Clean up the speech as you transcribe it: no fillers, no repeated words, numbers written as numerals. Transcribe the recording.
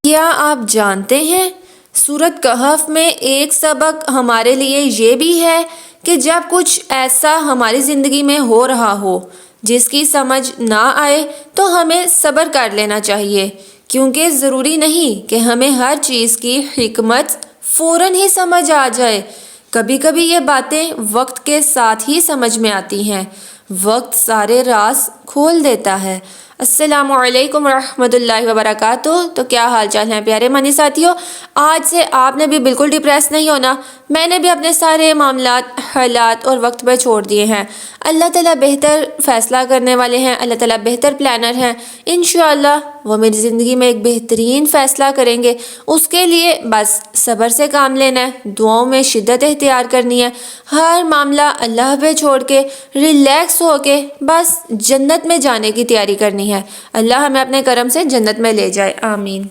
क्या आप जानते हैं सूरत कहफ में एक सबक हमारे लिए ये भी है कि जब कुछ ऐसा हमारी ज़िंदगी में हो रहा हो जिसकी समझ ना आए तो हमें सब्र कर लेना चाहिए, क्योंकि ज़रूरी नहीं कि हमें हर चीज़ की हिकमत फ़ौरन ही समझ आ जाए। कभी कभी ये बातें वक्त के साथ ही समझ में आती हैं। वक्त सारे राज खोल देता है। अस्सलामुअलैकुम रहमतुल्लाहि व बरकातुहू। तो क्या हाल चाल हैं प्यारे मानी साथियों। आज से आपने भी बिल्कुल डिप्रेस नहीं होना। मैंने भी अपने सारे मामलात, हालात और वक्त पर छोड़ दिए हैं। अल्लाह ताला बेहतर फ़ैसला करने वाले हैं, अल्लाह ताला बेहतर प्लानर हैं। इंशाअल्लाह वो मेरी ज़िंदगी में एक बेहतरीन फ़ैसला करेंगे। उसके लिए बस सब्र से काम लेना है, दुआओं में शिद्दत इख्तियार करनी है, हर मामला अल्लाह पे छोड़ के रिलैक्स होके बस जन्नत में जाने की तैयारी करनी है। अल्लाह हमें अपने करम से जन्नत में ले जाए, आमीन।